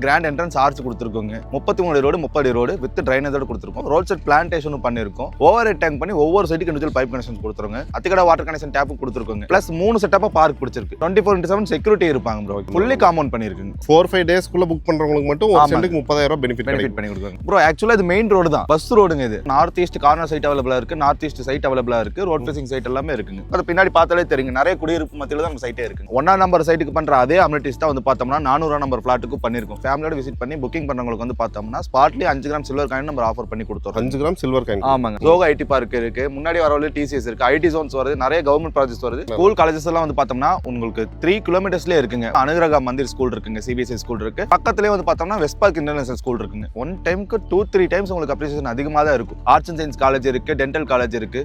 Grand entrance arch கொடுத்துருக்கோங்க. 33 road 30 road with ட்ரைனேஜோட கொடுத்துருக்கோம். ரோட் சைட் பிளான்டேஷனும் பண்ணிருக்கோம். ஓவர் ஹெட் டேங்க் பண்ணி ஒவ்வொரு சைட்டுக்கு இண்டிவிஜுவல் பைப் கனெக்ஷன் கொடுத்துருங்க. அத்திக்கடா வாட்டர் கனெக்ஷன் டேப்பும் கொடுத்துருக்கோங்க. பிளஸ் 3 செட்டப்பா பார்க் பிடிச்சிருக்கு. 24/7 செக்யூரிட்டி இருப்பாங்க ப்ரோ. ஃபுல்லி காம்பவுண்ட் பண்ணிருக்குங்க. 4-5 டேஸ்க்குள்ள புக் பண்றவங்களுக்கு மட்டும் ஒரு சென்ட்டுக்கு 30,000 பெனிஃபிட் பண்ணி கொடுக்குறாங்க ப்ரோ. ஆக்சுவலா இது மெயின் ரோடு தான், பஸ் ரோடுங்க. இது நார்த் ஈஸ்ட் கார்னர் சைட் அவைலபிளா இருக்கு, நார்த் ஈஸ்ட் சைட் அவைலபிளா இருக்கு, ரோட் ஃபேசிங் சைட் எல்லாமே இருக்குங்க. அது பின்னாடி பார்த்தாலே தெரியுங்க, நிறைய குடியிருப்பு மத்தியில தான் நம்ம சைட்டே இருக்கு. 1ஆம் நம்பர் சைட்டுக்கு பண்ற அதே அம்யூனிட்டிஸ் தான் வந்து பார்த்தோம்னா 400 நம்பர் ஃபிளாட்டுக்கு பண்ணிருக்கோம். ஃபேமிலியோட விசிட் பண்ணி புக்கிங் பண்றவங்களுக்கு வந்து பார்த்தோம்னா ஸ்பாட்லயே 5 கிராம் சில்வர் காயின் நம்ம ஆஃபர் பண்ணி கொடுத்தோம். 5 கிராம் சில்வர் காயின். ஆமாங்க. ஜோகா ஐடி பார்க் இருக்கு, முன்னாடி வரவள்ள டிசிஎஸ் இருக்கு, ஐடி ஜோன்ஸ் வருது, நிறைய கவர்மெண்ட் ப்ராஜெக்ட்ஸ் வருது. ஸ்கூல் காலேஜஸ் எல்லாம் வந்து பார்த்தோம்னா உங்களுக்கு 3 கிலோமீட்டர்ஸ்லயே இருக்குங்க. அனுகிரகா மந்திர் ஸ்கூல் இருக்குங்க, சிபிஎஸ்இ ஸ்கூல் இருக்கு. பக்கத்துலயே வந்து பார்த்தோம்னா வெஸ்ட் பார்க் இன்டர்நேஷனல் ஸ்கூல் இருக்குங்க. 1 டைமுக்கு 2-3 டைம்ஸ் உங்களுக்கு அப்ரிசியேஷன் அதிகமாக தான் இருக்கும். ஆர்ட்ஸ் அண்ட் சயின்ஸ் காலேஜ் இருக்கு, டென்டல் காலேஜ் இருக்கு.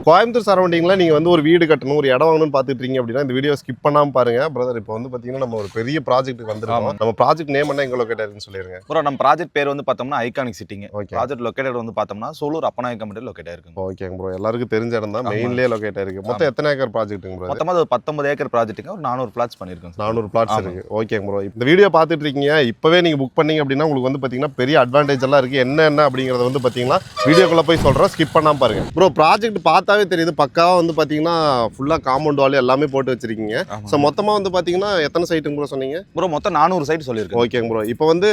கோயம்புத்தூர் சரௌண்டிங்ல நீங்க வந்து ஒரு வீடு கட்டணும், ஒரு இடம் வாங்கணும்னு பாத்துட்டு இருக்கீங்க அப்படின்னா இந்த வீடியோ ஸ்கிப் பண்ணாம பாருங்க. பிரதர், இப்போ வந்து பாத்தீங்கன்னா நம்ம ஒரு பெரிய ப்ராஜெக்ட்டுக்கு வந்திருக்கோம். நம்ம ப்ராஜெக்ட் நேம் என்ன, எங்க லொகேட் ஆயிருக்குன்னு சொல்லிருங்க ப்ரோ. நம்ம ப்ராஜெக்ட் பேர் வந்து பார்த்தோம்னா ஐகானிக் சிட்டிங்க. ப்ராஜெக்ட் லொகேட்டட் வந்து பார்த்தோம்னா சூலூர் அப்பநாயக்க மண்டல லொகேட் ஆயிருக்கு. ஓகேங்க ப்ரோ, எல்லாருக்கும் தெரிஞ்ச இடம் தான், மெயின்லயே லொகேட் ஆயிருக்கு. மொத்தம் எத்தனை ஏக்கர் ப்ராஜெக்ட்டுங்க ப்ரோ? மொத்தமா 19 ஏக்கர் ப்ராஜெக்ட்டுங்க. ஒரு 400 பிளாட்ஸ் பண்ணிருக்கோம். 400 பிளாட்ஸ் இருக்கு. ஓகேங்க ப்ரோ, இந்த வீடியோ பாத்துட்டு இருக்கீங்க, இப்பவே நீங்க புக் பண்ணீங்க அப்படின்னா உங்களுக்கு வந்து பாத்தீங்கன்னா பெரிய அட்வான்டேஜ் எல்லாம் இருக்கு. என்ன அப்படிங்கறத வந்து பாத்தீங்கன்னா வீடியோக்குள்ள போய் சொல்றோம், ஸ்கிப் பண்ணாம பாருங்க. ப்ரோ, ப்ராஜெக்ட் பார்த்தாவே தெரியுது, பக்காவா வந்து பாத்தீங்கன்னா ஃபுல்லா காம்பவுண்ட் வால் எல்லாமே போட்டு வச்சிருக்கீங்க. சோ மொத்தமா வந்து பாத்தீங்கன்னா எத்தனை சைட்டுங்க ப்ரோ சொன்னீங்க? ப்ரோ மொத்தம் 400 சைட் சொல்லிருக்கேன். ஓகேங்க ப்ரோ, இப்போ வந்து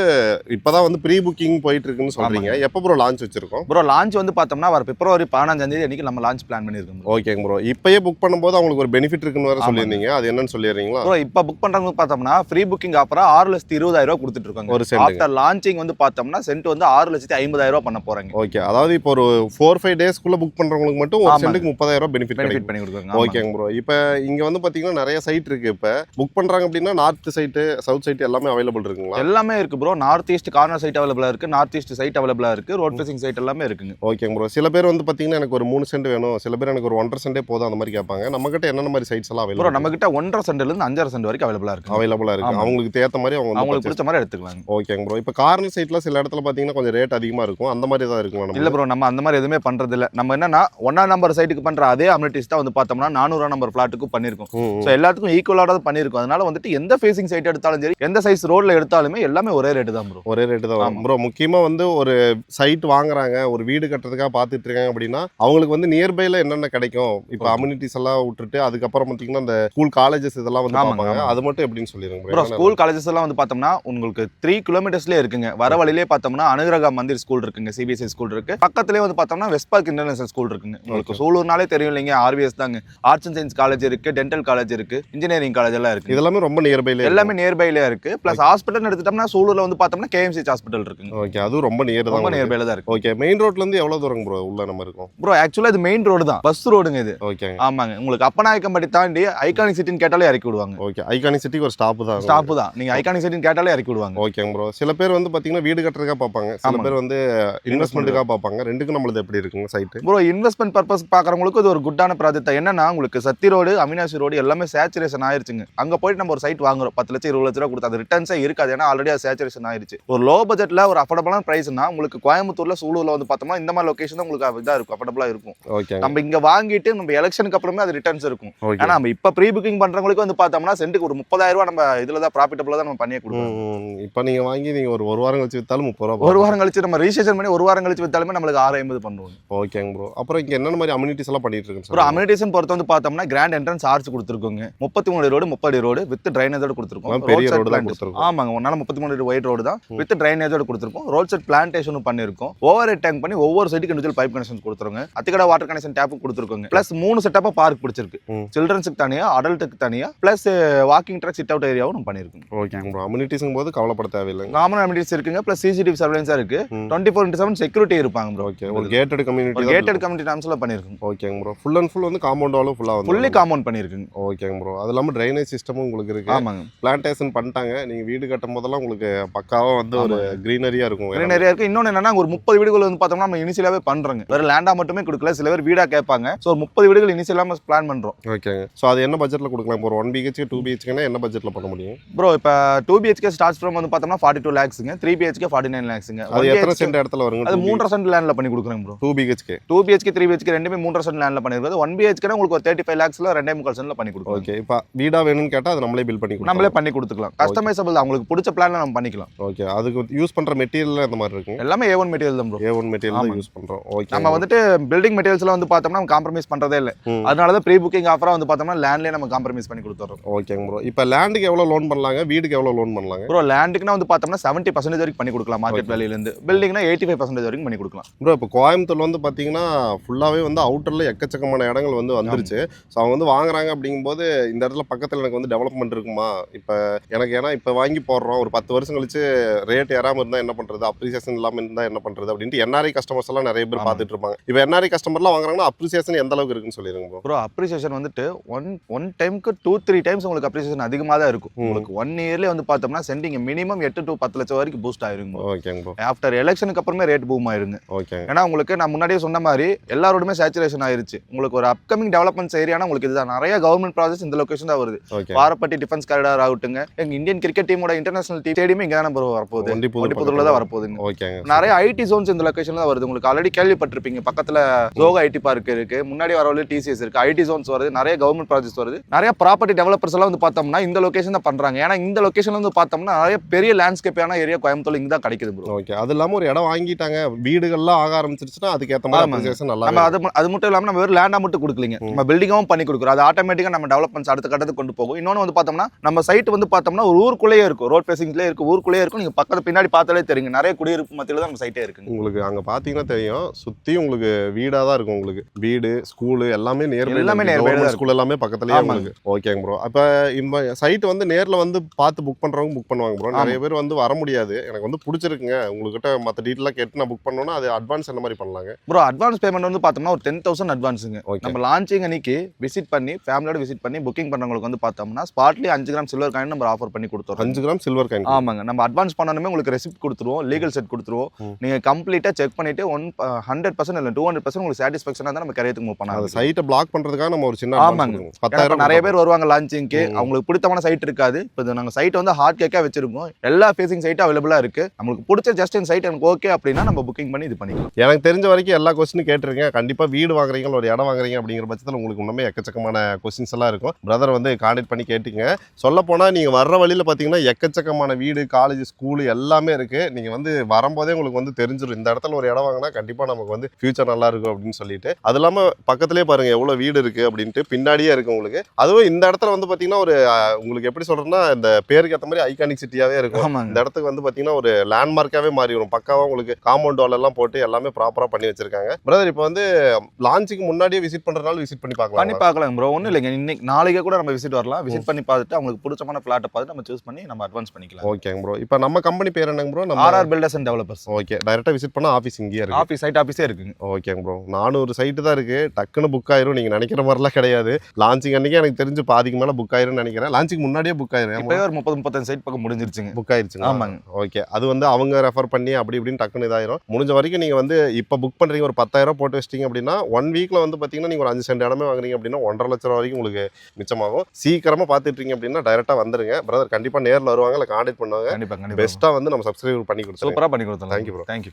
இப்பதான் வந்து ப்ரீ புக்கிங் போயிட்டு இருக்குன்னு சொல்றீங்க. எப்போ ப்ரோ லான்ச் வச்சிருக்கோம்? ப்ரோ லான்ச் வந்து பார்த்தோம்னா வர பிப்ரவரி 15ஆம் தேதி அன்னைக்கு நம்ம லான்ச் பிளான் பண்ணிருக்கோம். ஓகேங்க ப்ரோ, இப்பயே புக் பண்ணும்போது அவங்களுக்கு ஒரு பெனிஃபிட் இருக்குன்னு வேற சொல்லியிருந்தீங்க, அது என்னன்னு சொல்லிடுறீங்களா? ப்ரோ இப்போ புக் பண்றவங்க பார்த்தோம்னா ஃப்ரீ புக்கிங் ஆஃபரா 6,20,000 ரூபாய் கொடுத்துட்டு இருக்காங்க. ஒரு சென்ட் ஆஃப்டர் லான்ச்சிங் வந்து பார்த்தோம்னா சென்ட் வந்து 6,50,000 ரூபாய் பண்ண போறாங்க. ஓகே, அதாவது இப்போ ஒரு 4-5 டேஸ்க்குள்ள புக் பண்றவங்களுக்கு மட்டும் ஒரு சென்ட்டுக்கு 30,000 பெனிஃபிட் பண்ணி கொடுக்குறாங்க. ஓகேங்க ப்ரோ, இப்போ இங்க வந்து பாத்தீங்கன்னா நிறைய சைட் இருக்கு. இப்போ புக் பண்றாங்க அப்படின்னா நார்த் சைட் சவுத் சைட் எல்லாமே அவைலபிள் இருக்குங்களா? எல்லாமே இருக்கு bro. North east corner side அவைலபிளா இருக்கு, நார்த் ஈஸ்ட் சைட் அவைலபிளா இருக்கு, ரோட் ஃபேசிங் சைட் எல்லாமே இருக்குங்க. ஓகேங்க ப்ரோ, சில பேர் வந்து பாத்தீங்கன்னா எனக்கு ஒரு 3 சென்ட் வேணும், சில பேர் எனக்கு ஒரு 1.5 சென்டே போதும், அந்த மாதிரி கேட்பாங்க. நம்ம கிட்ட என்னென்ன மாதிரி சைட்ஸ் எல்லாம் அவைலபிள்? ப்ரோ நம்ம கிட்ட 1.5 சென்ட்ல இருந்து 5.5 சென்ட் வரைக்கும் அவைலபிளா இருக்கு. அவங்களுக்கு ஏத்த மாதிரி அவங்களுக்கு பிடிச்ச மாதிரி எடுத்துக்கலாம். ஓகேங்க ப்ரோ, இப்போ கார்னர் சைட்ல சில இடத்துல பாத்தீங்கன்னா கொஞ்சம் ரேட் அதிகமா இருக்கும், அந்த மாதிரி தான் இருக்குங்களா? இல்ல ப்ரோ, நம்ம அந்த மாதிரி எதுவுமே பண்றது இல்ல. நம்ம என்னன்னா 1ஆம் நம்பர் சைட்டுக்கு பண்ற அதே அம்யூனிட்டிஸ் தான் வந்து பார்த்தோம்னா 400 நம்பர் ஃபிளாட்டுக்கு பண்ணிருக்கோம். சோ எல்லாத்துக்கும் ஈக்குவலா தான் பண்ணிருக்கோம். அதனால வந்துட்டு எந்த ஃபேசிங் சைட் எடுத்தாலும் சரி, எந்த சைஸ் ரோட்ல எடுத்தாலுமே எல்லாமே ஒரே ரேட் தான் ப்ரோ. ஒரே ரேட் தான் ப்ரோ. முக்கியமா வந்து ஒரு சைட் வாங்குறாங்க, ஒரு வீடு கட்டுறதுக்காக பாத்துட்டு இருக்காங்க அப்படின்னா அவங்களுக்கு வந்து நியர்பைல என்னென்ன கிடைக்கும், இப்போ அம்யூனிட்டிஸ் எல்லாம் விட்டுட்டு அதுக்கப்புறம் பாத்தீங்கன்னா இந்த ஸ்கூல் காலேஜஸ் இதெல்லாம் வந்து பார்ப்பாங்க. அது மட்டும் எப்படின்னு சொல்லிருங்க ப்ரோ. ஸ்கூல் காலேஜஸ் எல்லாம் வந்து பார்த்தோம்னா உங்களுக்கு 3 கிலோமீட்டர்ஸ்லயே இருக்குங்க. வர வழியிலே பார்த்தோம்னா அனுகிரகா மந்திர் ஸ்கூல் இருக்குங்க, சிபிஎஸ்இ ஸ்கூல் இருக்கு. பக்கத்துலயே வந்து பார்த்தோம்னா வெஸ்ட் பார்க் இன்டர்நேஷனல் ஸ்கூல் இருக்குங்க. உங்களுக்கு சூலூர்னாலே தெரியும் இல்லைங்க, ஆர்விஎஸ் தாங்க. ஆர்ட்ஸ் அண்ட் சயின்ஸ் காலேஜ் இருக்கு, டென்டல் காலேஜ் இருக்கு, இன்ஜினியரிங் காலேஜ் எல்லாம் இருக்கு. இதெல்லாம் ரொம்ப நியர்பைல, எல்லாமே நியர்பைல இருக்கு. பிளஸ் ஹாஸ்பிடல் எடுத்துட்டோம்னா சூலூர்ல வந்து பார்த்தோம்னா கேஎம்சிஹெச் ஹாஸ்பிடல் இருக்குங்க. ஓகே, அது ரொம்ப நியர்பைல தான் இருக்கு. ஓகே, மெயின் ரோட்ல இருந்து எவ்வளவு தூரம் ப்ரோ உள்ள நம்ம இருக்கோம்? ப்ரோ ஆக்சுவலா இது மெயின் ரோடு தான், பஸ் ரோடுங்க இது. ஓகே, ஆமாங்க. உங்களுக்கு அப்பநாயக்கம்பட்டி தாண்டி ஐகானிக் சிட்டின்னு கேட்டாலே இறக்கி விடுவாங்க. ஓகே, ஐகானிக் சிட்டிக்கு ஒரு ஸ்டாப் தான். நீங்க ஐகானிக் சிட்டின்னு கேட்டாலே இறக்கி விடுவாங்க. ஓகேங்க ப்ரோ, சில பேர் வந்து பாத்தீங்கன்னா வீடு கட்டுறதுக்காக பார்ப்பாங்க, சில பேர் வந்து இன்வெஸ்ட்மெண்ட்டுக்காக பார்ப்பாங்க. ரெண்டுக்கும் நம்மளது எப்படி இருக்குங்க சைட்? ப்ரோ இன்வெஸ்ட்மெண்ட் பர்பஸ் பாக்குறவங்களுக்கு இது ஒரு குட்டான ப்ராஜெக்ட். என்னன்னா உங்களுக்கு சத்தி ரோடு, அவினாசி ரோடு எல்லாமே சேச்சுரேஷன் ஆயிருச்சுங்க. அங்க போயிட்டு நம்ம ஒரு சைட் வாங்குறோம் 10 லட்சம் 20 லட்சம் ரூபா கொடுத்து, அது ரிட்டர்ன்ஸே இருக்காது. ஏன்னா ஆல்ரெடி அது சேச்சுரேஷன் ஆயிருச்சு. ஒரு லோ பட்ஜெட்ல ஒரு அஃபோர்டபுளான பிரைஸ்னா உங்களுக்கு கோயம்புத்தூர்ல சூலூர்ல வந்து பார்த்தோம்னா இந்த மாதிரி லொகேஷன் தான் உங்களுக்கு இதா இருக்கும், அஃபோர்டபுளா இருக்கும். நம்ம இங்க வாங்கிட்டு நம்ம எலெக்ஷனுக்கு அப்புறமே அது ரிட்டர்ன்ஸ் இருக்கும். ஆனா நம்ம இப்ப ப்ரீ புக்கிங் பண்றவங்களுக்கு வந்து பார்த்தோம்னா சென்ட்டுக்கு ஒரு 30,000 ரூபாய் நம்ம இதுல தான் ப்ராஃபிட்டபிளா தான் நம்ம பண்ணியே கொடுப்போம். இப்போ நீங்க வாங்கி நீங்க ஒரு வாரம் கழிச்சு வித்தாலும் 30 ரூபாய், ஒரு வாரம் கழிச்சு நம்ம ரிஜிஸ்ட்ரேஷன் பண்ணி ஒரு வாரம் கழிச்சு வித்தாலுமே நம்மளுக்கு 650 பண்ணுவோம். ஓகேங்க ப்ரோ, அப்புறம் இங்க என்னென்ன மாதிரி அம்யூனிட்டிஸ் எல்லாம் பண்ணிட்டு இருக்கீங்க ப்ரோ? அம்யூனிட்டிஸ் பொறுத்த வந்து பார்த்தோம்னா கிராண்ட் என்ட்ரன்ஸ் ஆர்ச் கொடுத்துருக்கோங்க. 33 ரோடு 30 ரோடு வித் ட்ரைனேஜோட கொடுத்துருக்கோம். பெரிய ரோடு தான் கொடுத்துருக்கோம். ஆமாங்க, ஒன்னால 33 ஒயிட் ரோடு தான் வித் ட்ரைனேஜோட கொடுத்துருக்கோம். ரோட் சைட் பிளான்டேஷனும் பண்ணிருக்கோம். ஓவர் ஹெட் டேங்க் பண்ணி ஒவ்வொரு சைட்டுக்கு இண்டிவிஜுவல் பைப் கனெக்ஷன் கொடுத்துருங்க. அத்திக்கடா வாட்டர் கனெக்ஷன் டேப்பும் கொடுத்துருக்கோங்க. பிளஸ் 3 செட்டப்பா பார்க் பிடிச்சிருக்கு. சில்ட்ரன்ஸுக்கு தனியா, அடல்ட்டுக்கு தனியா, plus walking track sit out ஏரியாவும் நம்ம பண்ணிருக்கோம். ஓகேங்க ப்ரோ, அம்யூனிட்டிஸ்ங்க போது கவலைப்பட தேவையில்லை. காமன் அம்யூனிட்டிஸ் இருக்குங்க. பிளஸ் சிசிடிவி சர்வேலன்ஸா இருக்கு. 24/7 செக்யூரிட்டி இருப்பாங்க ப்ரோ. ஓகே, ஒரு கேட்டட் கம்யூனிட்டி நாம்ஸ்ல பண்ணிருக்கோம். ஓகேங்க ப்ரோ, ஃபுல் அண்ட் ஃபுல் வந்து காம்பவுண்ட் வாலும் ஃபுல்லி காம்பவுண்ட் பண்ணிருக்குங்க. ஓகேங்க ப்ரோ, அது இல்லாம ட்ரைனேஜ் சிஸ்டமும் உங்களுக்கு இருக்கு. ஆமாங்க, பிளான்டேஷன் பண்ணிட்டாங்க. நீங்க வீடு கட்டும் போதெல்லாம் உங்களுக்கு பக்காவா வந்து ஒரு கிரீனரியா இருக்கும். கிரீனரியா இருக்கு. இன்னொன்னு என்னன்னா ஒரு 30 வீடுகள் வந்து பார்த்தோம்னா நம்ம இனிஷியலாவே பண்றோங்க. வேற லேண்டா மட்டுமே கொடுக்கல, சில பேர் வீடா கேட்பாங்க. சோ 30 வீடுகள் இனிஷியலா நம்ம பிளான் பண்றோம். ஓகேங்க, சோ அது என்ன பட்ஜெட்ல கொடுக்கலாம்? இப்போ 1 BHK 2 BHK என்ன பட்ஜெட்ல பண்ண முடியும் ப்ரோ? இப்போ 2 BHK ஸ்டார்ட்ஸ் ஃப்ரம் வந்து பார்த்தோம்னா 42 lakhsங்க, 3 BHK 49 lakhsங்க. அது எத்தனை சென்ட் இடத்துல வருங்க? அது 3.5 சென்ட் லேண்ட்ல பண்ணி கொடுக்குறோம் ப்ரோ. 2 BHK 2 BHK 3 BHK ரெண்டுமே 3.5 சென்ட் லேண்ட்ல பண்ணிருக்கிறது 1 BHK உங்களுக்கு ஒரு 35 lakhsல 2.25 சென்ட்ல பண்ணி கொடுக்கலாம். ஓகே. இப்போ வீடா வேணும்னு கேட்டா அது நம்மளே பில் பண்ணி கொடுக்கலாம். நம்மளே பண்ணி கொடுத்துக்கலாம். கஸ்டமைசபிள் அவங்களுக்கு பிடிச்ச பிளான்ல நம்ம பண்ணிக்கலாம். ஓகே. அதுக்கு யூஸ் பண்ற மெட்டீரியல் அந்த மாதிரி இருக்கும். எல்லாமே A1 மெட்டீரியல் தான் ப்ரோ. A1 மெட்டீரியல் தான் யூஸ் பண்றோம். ஓகே. நம்ம வந்துட்டு பில்டிங் மெட்டீரியல்ஸ்ல வந்து பார்த்தோம்னா நம்ம காம்ப்ரமைஸ் பண்றதே இல்ல. அதனால தான் ப்ரீ புக்கிங் ஆஃபரா வந்து பார்த்தோம்னா லேண்ட்லயே நம்ம காம்ப்ரமைஸ் பண்ணி கொடுத்துறோம். ஓகேங்க ப்ரோ. இப்போ லேண்டுக்கு எவ்வளவு லோன் பண்ணலாங்க, வீடுக்கு எவ்வளவு லோன் பண்ணலாங்க? ப்ரோ லேண்டுக்குனா வந்து பார்த்தோம்னா 70% வரைக்கும் பண்ணி கொடுக்கலாம் மார்க்கெட் வேல்யூல இருந்து. பில்டிங்னா 85% வரைக்கும் பண்ணி கொடுக்கலாம். ப்ரோ இப்போ கோயம்புத்தூர்ல வந்து பாத்தீங்கன்னா ஃபுல்லாவே வந்து அவுட்டர்ல எக்கச்சக்கமான இடங்கள் வந்து வந்துருச்சு. ஸோ அவங்க வந்து வாங்குறாங்க அப்படிங்கும்போது இந்த இடத்துல பக்கத்துல எனக்கு வந்து டெவலப்மெண்ட் இருக்குமா, இப்போ எனக்கு ஏன்னா இப்போ வாங்கி போடுறோம் ஒரு 10 வருஷம் கழிச்சு ரேட் ஏறாம இருந்தா என்ன பண்றது, அப்ரிசியேஷன் இல்லாம இருந்தா என்ன பண்றது அப்படின்ட்டு NRI கஸ்டமர்ஸ் எல்லாம் நிறைய பேர் பார்த்துட்டு இருப்பாங்க. இப்போ NRI கஸ்டமர்லாம் வாங்குறாங்கன்னா அப்ரிசியேஷன் எந்த அளவுக்கு இருக்குன்னு சொல்லிருங்க ப்ரோ. அப்ரிசியேஷன் வந்துட்டு ஒன் டைமுக்கு 2-3 டைம்ஸ் உங்களுக்கு அப்ரிசியேஷன் அதிகமாக தான் இருக்கும். உங்களுக்கு 1 இயர்லேயே வந்து பார்த்தோம்னா சென்டிங் மினிமம் 8 to 10 லட்சம் வரைக்கும் பூஸ்ட் ஆயிருங்க. ஓகேங்க ப்ரோ. ஆஃப்டர் எலெக்ஷனுக்கு அப்புறமே ரேட் பூம் ஆயிருங்க. ஓகே. ஏன்னா உங்களுக்கு நான் முன்னாடியே சொன்ன மாதிரி எல்லாரோடுமே சேச்சுரேஷன் ஆயிருச்சு. உங்களுக்கு ஒரு அப்கமிங் டெவலப்மெண்ட்ஸ் ஏரியானா உங்களுக்கு இதுதான் நிறைய கவர்மெண்ட் ப்ராஜெக்ட்ஸ் இந்த லொகேஷன் தான் வருது. பாரப்பட்டி டிஃபென்ஸ் காரிடார் ஆகட்டுங்க, எங்க இந்தியன் கிரிக்கெட் டீமோட இன்டர்நேஷனல் டீம் ஸ்டேடியம் இங்க தான் வரப்போகுது, ஒண்டிப்புதூர்ல தான் வரப்போகுதுங்க. ஓகேங்க. நிறைய ஐடி ஜோன்ஸ் இந்த லொகேஷன்ல தான் வருது. உங்களுக்கு ஆல்ரெடி கேள்விப்பட்டிருப்பீங்க, பக்கத்துல ஜோகா ஐடி பார்க் இருக்கு, முன்னாடி வர வழியில் TCS இருக்கு, ஐடி ஜோன்ஸ் வருது, நிறைய கவர்மெண்ட் ப்ராஜெக்ட்ஸ் வருது. நிறைய ப்ராப்பர்ட்டி டெவலப்பர்ஸ் எல்லாம் வந்து பார்த்தோம்னா இந்த லொகேஷன் தான் பண்றாங்க. ஏன்னா இந்த லொகேஷன்ல வந்து பார்த்தோம்னா நிறைய பெரிய லேண்ட்ஸ்கேப்பான ஏரியா கோயம்புத்தூர்ல இங்க தான் கிடைக்குது ப்ரோ. ஓகே. அது இல்லாம ஒரு இடம் வாங்கிட்டாங்க, வீடுகள்லாம் ஆக ஆரம்பிச்சிருச்சுன்னா அதுக்கு ஏற்ற மாதிரி அப்ரிசியேஷன் நல்லா நம்ம அது மட்டும் இல்லாம நம்ம வெறும் லேண்டா மட்டும் கொடுக்கலீங்க, நம்ம பில்டிங்காவும் பண்ணி கொடுக்குறோம். அது ஆட்டோமேட்டிக்கா நம்ம டெவலப்மெண்ட்ஸ் அடுத்த கட்டத்துக்கு கொண்டு போகும். இன்னொன்று வந்து பார்த்தோம்னா நம்ம சைட் வந்து பார்த்தோம்னா ஒரு ஊருக்குள்ளேயே இருக்கும், ரோட் பேசிங்லேயே இருக்கும், ஊருக்குள்ளேயே இருக்கும். நீங்க பக்கத்து பின்னாடி பார்த்தாலே தெரியுங்க, நிறைய குடியிருப்பு மத்தியில தான் நம்ம சைட்டே இருக்கு. உங்களுக்கு அங்க பாத்தீங்கன்னா தெரியும், சுத்தி உங்களுக்கு வீடா தான் இருக்கும். உங்களுக்கு வீடு, ஸ்கூல் எல்லாமே நேர்ல, ஸ்கூல் எல்லாமே பக்கத்துலயே உங்களுக்கு. ஓகேங்க ப்ரோ. அப்ப இந்த சைட் வந்து நேர்ல வந்து பார்த்து புக் பண்றவங்க புக் பண்ணுவாங்க ப்ரோ. நிறைய பேர் வந்து வர முடியாது, எனக்கு வந்து பிடிச்சிருக்குங்க, உங்ககிட்ட மற்ற டீட்டெயிலாக கேட்டு நான் புக் பண்ணோன்னா அது அட்வான்ஸ் என்ன மாதிரி பண்ணலாங்க ப்ரோ? அட்வான்ஸ் பேமெண்ட் வந்து பார்த்தோம்னா ஒரு 10,000 அட்வான்ஸுங்க. நம்ம லான்ச்சிங் அன்னைக்கு விசிட் பண்ணி ஃபேமிலியோட விசிட் பண்ணி புக்கிங் பண்ணவங்களுக்கு வந்து பார்த்தோம்னா ஸ்பாட்லயே 5 கிராம் சில்வர் காயின் நம்ம ஆஃபர் பண்ணி கொடுத்துறோம். 5 கிராம் சில்வர் காயின்? ஆமாங்க. நம்ம அட்வான்ஸ் பண்ணணுமே உங்களுக்கு ரெசிப்ட் கொடுத்துருவோம், லீகல் செட் கொடுத்துருவோம். நீங்க கம்ப்ளீட்டா செக் பண்ணிட்டு 100% இல்ல 200% உங்களுக்கு சாட்டிஸ்ஃபேக்ஷனா தான் நம்ம கரியத்துக்கு மூவ் பண்ணலாம். சைட்டை பிளாக் பண்றதுக்காக நம்ம ஒரு சின்ன ஆமாங்க 10,000 நிறைய பேர் வருவாங்க லான்ச்சிங்க்கு, அவங்களுக்கு பிடித்தமான சைட் இருக்காது. இப்போ நாங்க சைட் வந்து ஹார்ட் கேக்கா வச்சிருக்கோம், எல்லா ஃபேசிங் சைட் அவைலபிளா இருக்கு. நம்மளுக்கு பிடிச்ச ஜஸ்ட் இன் சைட் எனக்கு ஓகே அப்படின்னா நம்ம புக்கிங் பண்ணி இது பண்ணிக்கலாம். எனக்கு தெரிஞ்ச வரைக்கும் எல்லா கொஸ்டினும் கேட்டிருக்கேன். கண்டிப்பா வீடு வாங்குறீங்க, ஒரு இடம் வாங்குறீங்க அப்படிங்கிற பட்சத்தில் உங்களுக்கு இன்னுமே எக்கச்சக்கமான கொஸ்டின்ஸ் எல்லாம் இருக்கும். பிரதர் வந்து கான்டாக்ட் பண்ணி கேட்டுங்க. சொல்ல போனா நீங்க வர்ற வழியில பாத்தீங்கன்னா எக்கச்சக்கமான வீடு, காலேஜ், ஸ்கூல் எல்லாமே இருக்கு. நீங்க வந்து வரும்போதே உங்களுக்கு வந்து தெரிஞ்சிடும் இந்த இடத்துல ஒரு இடம் வாங்கினா கண்டிப்பா நமக்கு வந்து ஃபியூச்சர் நல்லா இருக்கும் அப்படின்னு சொல்லிட்டு. அது இல்லாம பக்கத்திலே பாருங்க எவ்வளவு வீடு இருக்கு அப்படின்ட்டு பின்னாடியே இருக்கு உங்களுக்கு. அதுவும் இந்த இடத்துல வந்து பாத்தீங்கன்னா ஒரு உங்களுக்கு எப்படி சொல்றேன்னா இந்த பேருக்கு ஏற்ற மாதிரி ஐகானிக் சிட்டியாவே இருக்கும். இந்த இடத்துக்கு வந்து பாத்தீங்கன்னா ஒரு லேண்ட்மார்க்காவே மாறி வரும். பக்காவா உங்களுக்கு காம்பவுண்ட் வால் எல்லாம் போட்டு எல்லாமே ப்ராப்பரா பண்ணி வச்சிருக்காங்க. பிரதர் இப்போ வந்து லான்ச்சுக்கு முன்னாடியே விசிட் பண்றதுனால விசிட் பண்ணி பார்க்கலாம் ப்ரோ. ஒன்றும் இல்லைங்க, இன்னைக்கு நாளைக்கே கூட நம்ம விசிட் வரலாம். விசிட் பண்ணி பார்த்துட்டு அவங்களுக்கு பிடிச்சமான பிளாட்டை பார்த்து நம்ம சூஸ் பண்ணி நம்ம அட்வான்ஸ் பண்ணிக்கலாம். ஓகேங்க ப்ரோ. இப்போ நம்ம கம்பெனி பேர் என்னங்க ப்ரோ? நம்ம RR filters and developers. Okay. டைரக்டா விசிட் பண்ணா ஆஃபீஸ் இங்கேயே இருக்கு, ஆஃபீஸ் சைட் ஆஃபீஸே இருக்குங்க. ஓகேங்க ப்ரோ. 400 சைட்டு தான் இருக்கு, டக்குன்னு புக் ஆயிரும். நீங்க நினைக்கிற மாதிரிலாம் கிடையாது. லான்ச்சிங் அன்னைக்கு எனக்கு தெரிஞ்சு பாதிக்கு மேல புக் ஆயிரும்னு நினைக்கிறேன். லான்ச்சிங் முன்னாடியே புக் ஆயிரும். இப்போ ஒரு 30-35 சைட் பக்கம் முடிஞ்சிருச்சுங்க, புக் ஆயிருச்சுங்க. ஆமாங்க. ஓகே. அது வந்து அவங்க ரெஃபர் பண்ணி அப்படி இப்படின்னு டக்குன்னு இதாயிரும். முடிஞ்ச வரைக்கும் நீங்க வந்து இப்போ புக் பண்றீங்க, ஒரு 10,000 போட்டு வச்சிட்டீங்க அப்படின்னா 1 வீக்ல வந்து பாத்தீங்கன்னா நீங்க ஒரு 5 சென்ட் இடமே வாங்குறீங்க அப்படின்னா 1.5 லட்சம் ரூபாய் வரைக்கும் உங்களுக்கு மிச்சமாகும். சீக்கிரமா பாத்துட்டீங்க அப்படின்னா டைரக்டா வந்துருங்க. பிரதர் கண்டிப்பா நேர்ல வருவாங்க, இல்ல கான்டாக்ட் பண்ணுவாங்க. கண்டிப்பா பெஸ்ட்டா வந்து நம்ம சப்ஸ்கிரைப் பண்ணி கொடுத்துருவோம். சூப்பரா பண்ணி கொடுத்தோம். Thank you bro. தேங்க்யூ.